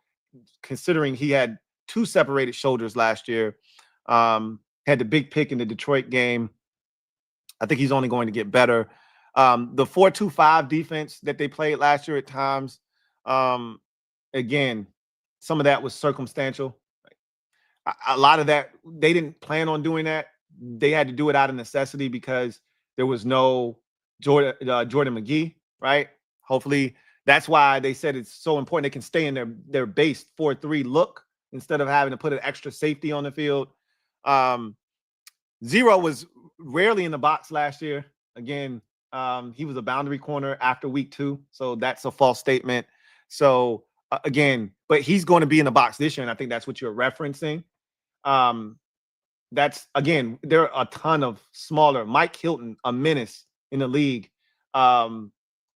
considering he had 2 separated shoulders last year. Had the big pick in the Detroit game. I think he's only going to get better. The 4-2-5 defense that they played last year at times, again, some of that was circumstantial. A lot of that, they didn't plan on doing that. They had to do it out of necessity because there was no Jordan McGee, right? Hopefully, that's why they said it's so important they can stay in their base 4-3 look instead of having to put an extra safety on the field. 0 was rarely in the box last year. Again, he was a boundary corner after week 2, so that's a false statement. So again, but he's going to be in the box this year, and I think that's what you're referencing. That's, again, there are a ton of smaller. Mike Hilton, a menace in the league.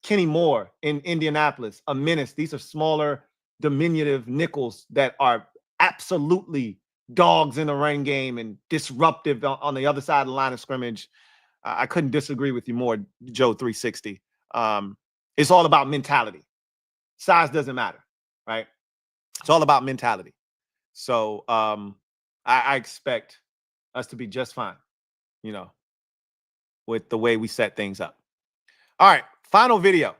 Kenny Moore in Indianapolis, a menace. These are smaller, diminutive nickels that are absolutely dogs in the run game and disruptive on the other side of the line of scrimmage. I couldn't disagree with you more, Joe 360. It's all about mentality. Size doesn't matter, right? It's all about mentality. So I expect us to be just fine, you know, with the way we set things up. All right, final video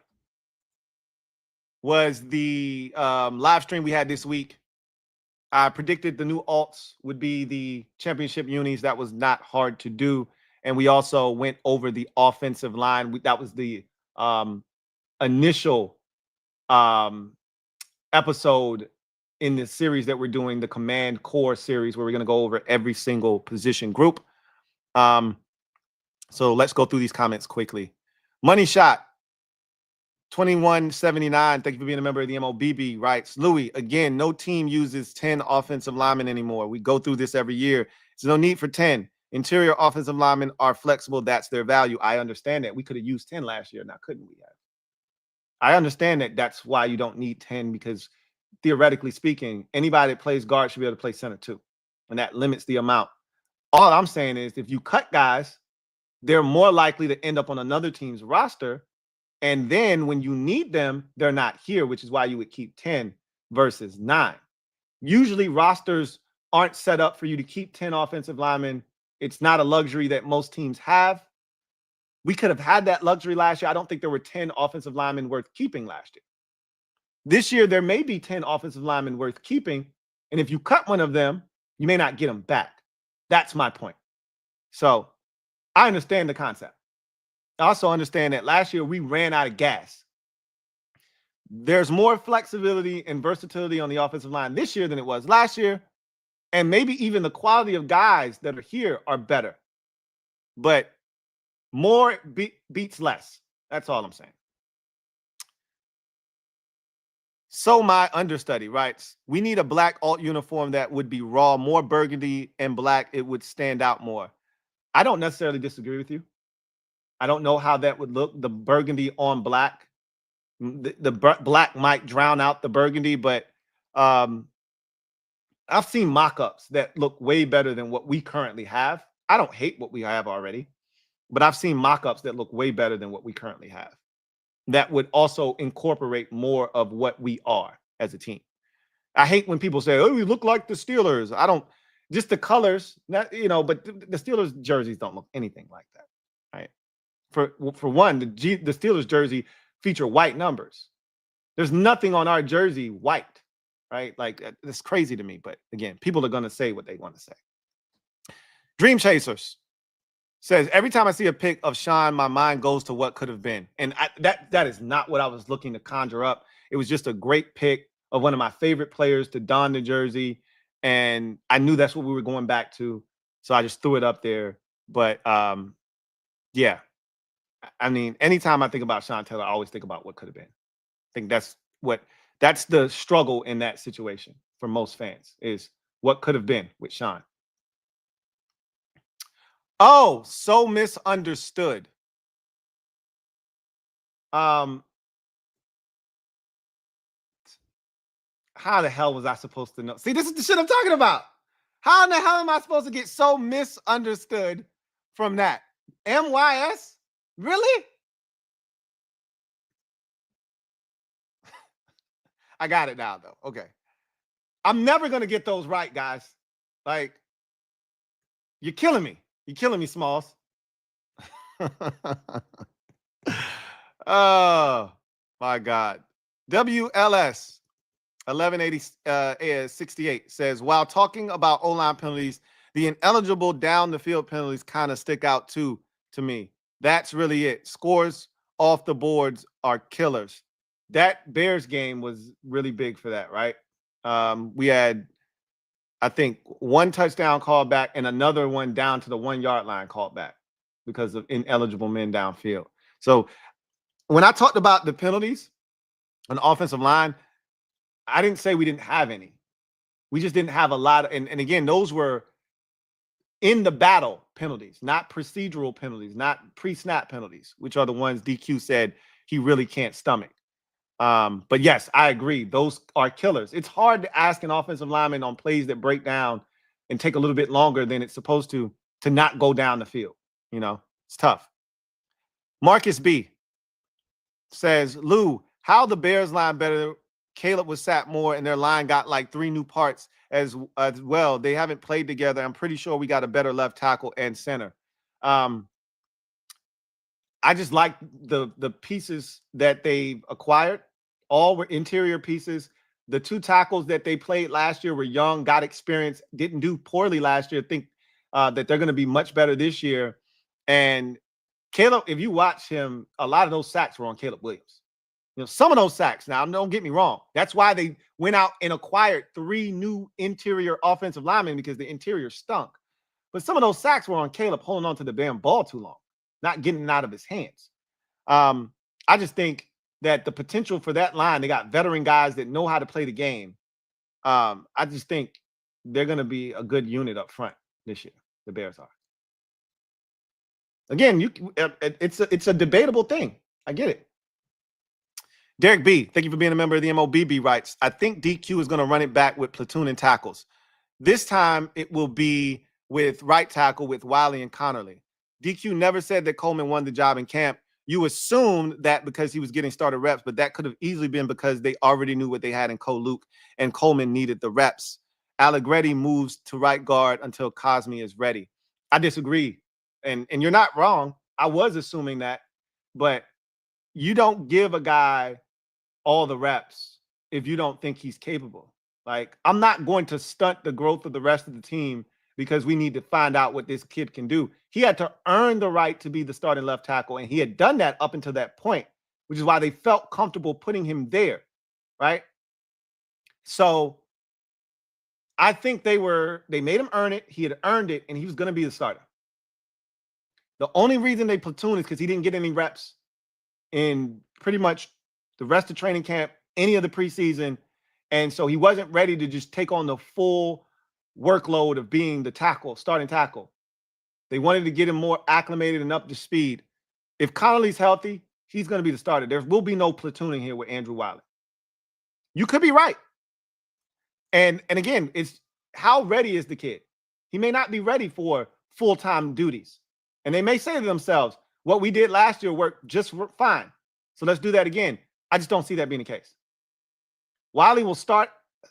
was the live stream we had this week. I predicted the new alts would be the championship unis. That was not hard to do. And we also went over the offensive line. That was the initial episode in the series that we're doing, the Command Core series, where we're going to go over every single position group. So let's go through these comments quickly. Moneyshot 2179, thank you for being a member of the MOBB, writes, Louie, again, no team uses 10 offensive linemen anymore. We go through this every year. There's no need for 10. Interior offensive linemen are flexible. That's their value. I understand that. We could have used 10 last year. Now, couldn't we have? I understand that that's why you don't need 10, because theoretically speaking, anybody that plays guard should be able to play center too. And that limits the amount. All I'm saying is if you cut guys, they're more likely to end up on another team's roster. And then when you need them, they're not here, which is why you would keep 10 versus 9. Usually rosters aren't set up for you to keep 10 offensive linemen. It's not a luxury that most teams have. We could have had that luxury last year. I don't think there were 10 offensive linemen worth keeping last year. This year, there may be 10 offensive linemen worth keeping. And if you cut one of them, you may not get them back. That's my point. So I understand the concept. I also understand that last year we ran out of gas. There's more flexibility and versatility on the offensive line this year than it was last year. And maybe even the quality of guys that are here are better. But more beats less. That's all I'm saying. So my understudy writes, we need a black alt uniform that would be raw, more burgundy and black. It would stand out more. I don't necessarily disagree with you. I don't know how that would look. The burgundy on black, the black might drown out the burgundy, but I've seen mock-ups that look way better than what we currently have. I don't hate what we have already, but I've seen mock-ups that look way better than what we currently have. That would also incorporate more of what we are as a team. I hate when people say, oh, we look like the Steelers. I don't, just the colors, not, you know, but the Steelers jerseys don't look anything like that, right? For one, the Steelers jersey feature white numbers. There's nothing on our jersey white, right? Like, it's crazy to me. But again, people are going to say what they want to say. Dream Chasers says, every time I see a pic of Sean, my mind goes to what could have been. And that is not what I was looking to conjure up. It was just a great pic of one of my favorite players to don the jersey. And I knew that's what we were going back to. So I just threw it up there. But yeah, I mean, anytime I think about Sean Taylor, I always think about what could have been. I think that's the struggle in that situation for most fans, is what could have been with Sean. Oh, so misunderstood. How the hell was I supposed to know? See, this is the shit I'm talking about. How in the hell am I supposed to get so misunderstood from that? MYS? Really? I got it now, though. Okay. I'm never going to get those right, guys. Like, you're killing me. You're killing me, Smalls. Oh, my God. WLS 1180 says, while talking about O-line penalties, the ineligible down the field penalties kind of stick out too to me. That's really it. Scores off the boards are killers. That Bears game was really big for that, right? We had, I think, one touchdown called back and another one down to the 1 yard line called back because of ineligible men downfield. So when I talked about the penalties on the offensive line, I didn't say we didn't have any. We just didn't have a lot of, and again, those were in the battle penalties, not procedural penalties, not pre-snap penalties, which are the ones DQ said he really can't stomach. But yes, I agree. Those are killers. It's hard to ask an offensive lineman on plays that break down and take a little bit longer than it's supposed to not go down the field. You know, it's tough. Marcus B says, Lou, how the Bears line better? Caleb was sat more and their line got like 3 new parts as well. They haven't played together. I'm pretty sure we got a better left tackle and center. I just like the pieces that they've acquired. All were interior pieces. The 2 tackles that they played last year were young, got experience, didn't do poorly last year. Think that they're going to be much better this year. And Caleb, if you watch him, a lot of those sacks were on Caleb Williams. You know, some of those sacks, now don't get me wrong, that's why they went out and acquired 3 new interior offensive linemen, because the interior stunk. But some of those sacks were on Caleb holding on to the damn ball too long, not getting it out of his hands. I just think that the potential for that line, they got veteran guys that know how to play the game. I just think they're going to be a good unit up front this year. The Bears are. Again, it's a debatable thing. I get it. Derek B, thank you for being a member of the MOBB, writes, I think DQ is going to run it back with platoon and tackles. This time it will be with right tackle with Wiley and Connerly. DQ never said that Coleman won the job in camp. You assumed that because he was getting started reps, but that could have easily been because they already knew what they had in Cole Luke and Coleman needed the reps. Allegretti moves to right guard until Cosme is ready. I disagree. And you're not wrong. I was assuming that, but you don't give a guy all the reps if you don't think he's capable. Like, I'm not going to stunt the growth of the rest of the team because we need to find out what this kid can do. He had to earn the right to be the starting left tackle, and he had done that up until that point, which is why they felt comfortable putting him there, right? So I think they made him earn it. He had earned it, and he was going to be the starter. The only reason they platoon is because he didn't get any reps in pretty much the rest of training camp, any of the preseason. And so he wasn't ready to just take on the full workload of being the tackle, starting tackle. They wanted to get him more acclimated and up to speed. If Connolly's healthy, he's going to be the starter. There will be no platooning here with Andrew Wiley. You could be right. And again, it's how ready is the kid? He may not be ready for full-time duties. And they may say to themselves, what we did last year worked just fine. So let's do that again. I just don't see that being the case. Wiley will start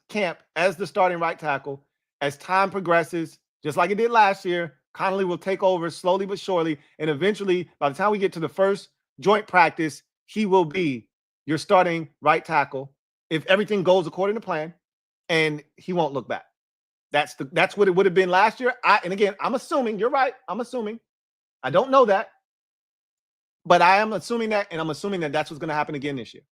camp as the starting right tackle. As time progresses, just like it did last year, Connolly will take over slowly but surely. And eventually, by the time we get to the first joint practice, he will be your starting right tackle if everything goes according to plan, and he won't look back. That's what it would have been last year. And again, I'm assuming, you're right. I'm assuming. I don't know that. But I am assuming that, and I'm assuming that that's what's going to happen again this year.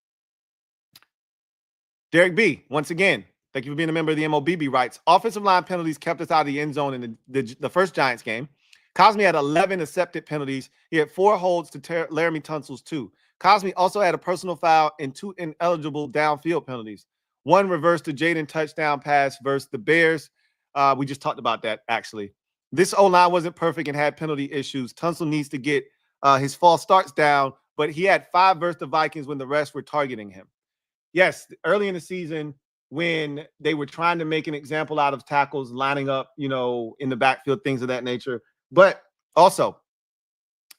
Derek B, once again, thank you for being a member of the MOBB, writes, offensive line penalties kept us out of the end zone in the first Giants game. Cosme had 11 accepted penalties. He had 4 holds to Laramie Tunsil's 2. Cosme also had a personal foul and 2 ineligible downfield penalties. 1 reversed to Jaden touchdown pass versus the Bears. We just talked about that, actually. This O-line wasn't perfect and had penalty issues. Tunsil needs to get his false starts down, but he had 5 versus the Vikings when the rest were targeting him. Yes, early in the season when they were trying to make an example out of tackles, lining up, in the backfield, things of that nature. But also,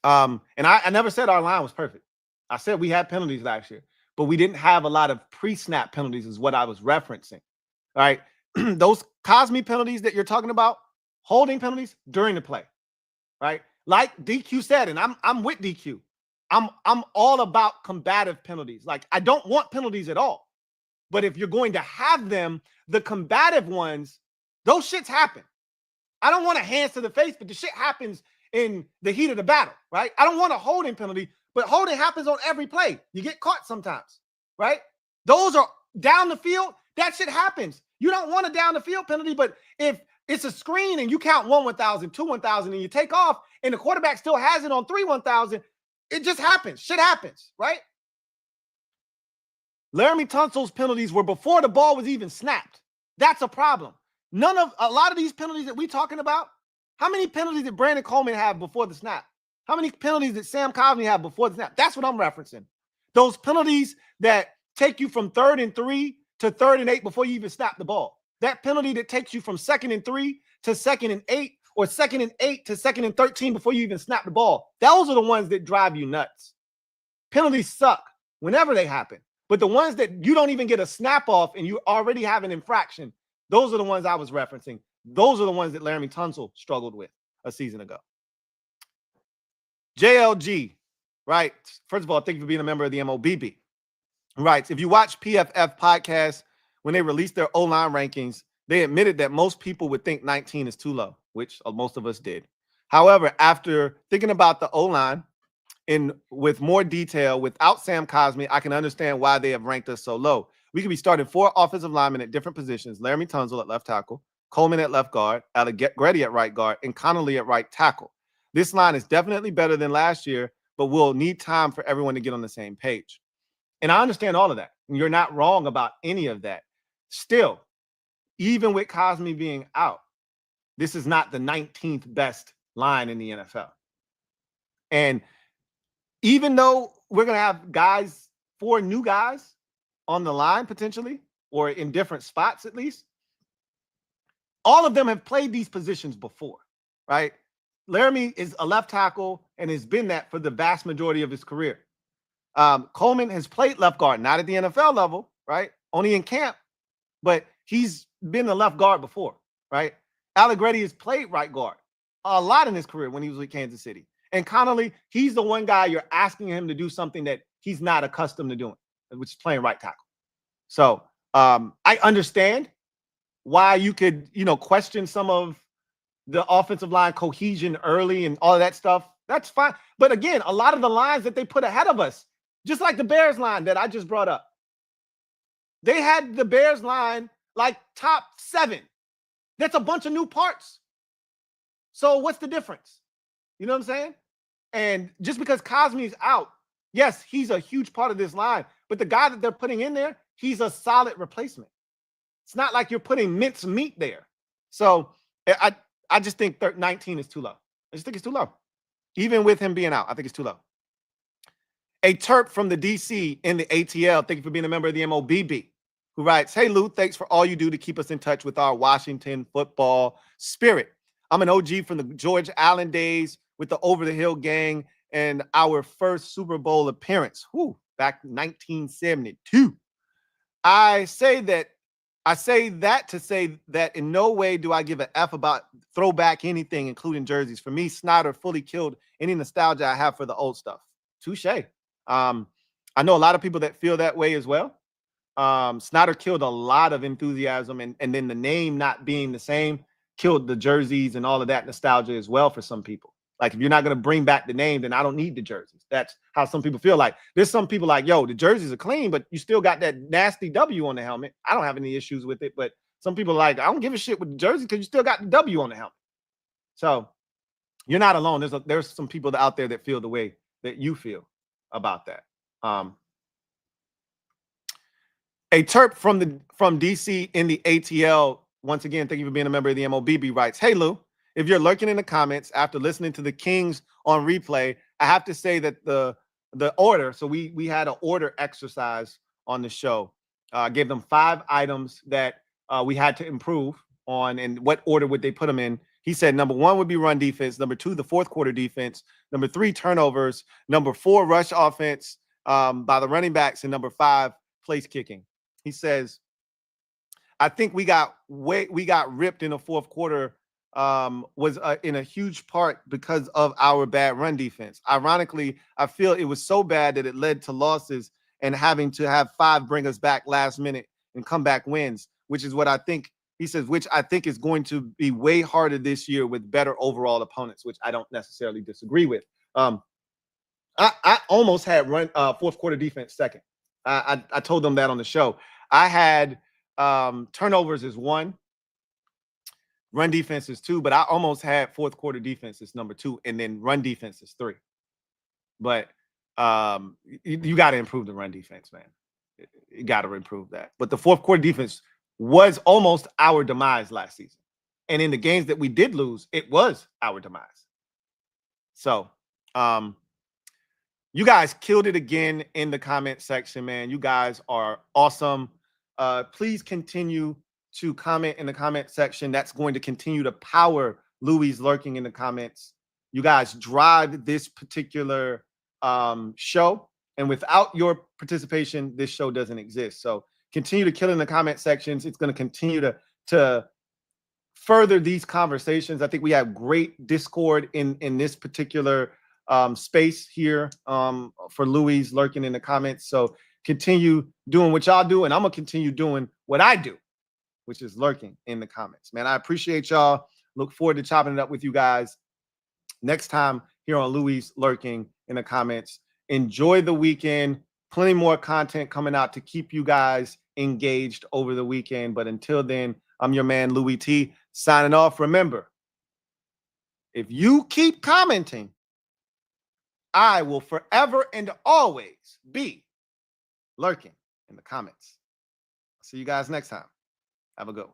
and I never said our line was perfect. I said we had penalties last year, but we didn't have a lot of pre-snap penalties is what I was referencing. All right. Those Cosme penalties that you're talking about, holding penalties during the play, right? Like DQ said, and I'm with DQ. I'm all about combative penalties. Like, I don't want penalties at all. But if you're going to have them, the combative ones, those shits happen. I don't want a hands to the face, but the shit happens in the heat of the battle, right? I don't want a holding penalty, but holding happens on every play. You get caught sometimes, right? Those are down the field. That shit happens. You don't want a down the field penalty, but if it's a screen and you count 1 1,000, 2 1,000, and you take off and the quarterback still has it on 3 1,000, it just happens. Shit happens, right? Laramie Tunsil's penalties were before the ball was even snapped. That's a problem. A lot of these penalties that we're talking about, how many penalties did Brandon Coleman have before the snap? How many penalties did Sam Cosme have before the snap? That's what I'm referencing. Those penalties that take you from 3rd and 3 to 3rd and 8 before you even snap the ball. That penalty that takes you from 2nd and 3 to 2nd and 8 or 2nd and 8 to 2nd and 13 before you even snap the ball. Those are the ones that drive you nuts. Penalties suck whenever they happen. But the ones that you don't even get a snap off and you already have an infraction, those are the ones I was referencing. Those are the ones that Laramie Tunsil struggled with a season ago. JLG, right? First of all, thank you for being a member of the MOBB. Right. If you watch PFF podcast, when they released their O-line rankings, they admitted that most people would think 19 is too low, which most of us did. However, after thinking about the O-line with more detail, without Sam Cosme, I can understand why they have ranked us so low. We could be starting 4 offensive linemen at different positions: Laramie Tunsil at left tackle, Coleman at left guard, Allegretti at right guard, and Connolly at right tackle. This line is definitely better than last year, but we'll need time for everyone to get on the same page. And I understand all of that. You're not wrong about any of that. Still, even with Cosme being out, this is not the 19th best line in the NFL. And even though we're going to have 4 new guys on the line potentially, or in different spots at least, all of them have played these positions before, right? Laramie is a left tackle and has been that for the vast majority of his career. Coleman has played left guard, not at the NFL level, right? Only in camp, but he's been the left guard before, right? Allegretti has played right guard a lot in his career when he was with Kansas City. And Connolly, he's the one guy you're asking him to do something that he's not accustomed to doing, which is playing right tackle. So I understand why you could, question some of the offensive line cohesion early and all of that stuff, that's fine. But again, a lot of the lines that they put ahead of us, just like the Bears line that I just brought up, they had the Bears line like top 7. That's a bunch of new parts. So what's the difference? You know what I'm saying? And just because Cosme's out, yes, he's a huge part of this line, but the guy that they're putting in there, he's a solid replacement. It's not like you're putting mince meat there. So I just think 19 is too low. I just think it's too low. Even with him being out, I think it's too low. A Terp from the DC in the ATL, thank you for being a member of the MOBB, who writes, hey, Lou, thanks for all you do to keep us in touch with our Washington football spirit. I'm an OG from the George Allen days with the Over the Hill gang and our first Super Bowl appearance, back in 1972. I say that to say that in no way do I give an F about throwback anything, including jerseys. For me, Snyder fully killed any nostalgia I have for the old stuff. Touche. I know a lot of people that feel that way as well. Snyder killed a lot of enthusiasm, and then the name not being the same killed the jerseys and all of that nostalgia as well for some people. Like, if you're not going to bring back the name, then I don't need the jerseys. That's how some people feel. Like, there's some people like, yo, the jerseys are clean, but you still got that nasty W on the helmet. I don't have any issues with it, but some people are like, I don't give a shit with the jersey because you still got the W on the helmet. So you're not alone. There's some people out there that feel the way that you feel about that. A Terp from DC in the ATL, once again, thank you for being a member of the MOBB, writes, hey, Lou, if you're lurking in the comments after listening to the Kings on replay, I have to say that the order, so we had an order exercise on the show. Gave them 5 items that we had to improve on, and what order would they put them in. He said number 1 would be run defense, number 2, the fourth quarter defense, number 3, turnovers, number 4, rush offense by the running backs, and number 5, place kicking. He says, I think we got ripped in the fourth quarter, was in a huge part because of our bad run defense. Ironically, I feel it was so bad that it led to losses and having to have 5 bring us back last minute and comeback wins, which is what I think, he says, which I think is going to be way harder this year with better overall opponents, which I don't necessarily disagree with. I almost had fourth quarter defense second. I told them that on the show. I had turnovers as 1, run defense is 2, but I almost had fourth quarter defense as number 2, and then run defense is 3. But you got to improve the run defense, man. You got to improve that. But the fourth quarter defense was almost our demise last season. And in the games that we did lose, it was our demise. So you guys killed it again in the comment section, man. You guys are awesome. Please continue to comment in the comment section. That's going to continue to power Louie's lurking in the comments. You guys drive this particular show, and without your participation, this show doesn't exist. So continue to kill in the comment sections. It's going to continue to further these conversations. I think we have great discord in this particular space here for Louie's lurking in the comments. So continue doing what y'all do, and I'm gonna continue doing what I do, which is lurking in the comments. Man, I appreciate y'all. Look forward to chopping it up with you guys next time here on Louie's lurking in the comments. Enjoy the weekend. Plenty more content coming out to keep you guys engaged over the weekend. But until then, I'm your man, Louie Tee, signing off. Remember, if you keep commenting, I will forever and always be lurking in the comments. See you guys next time. Have a good one.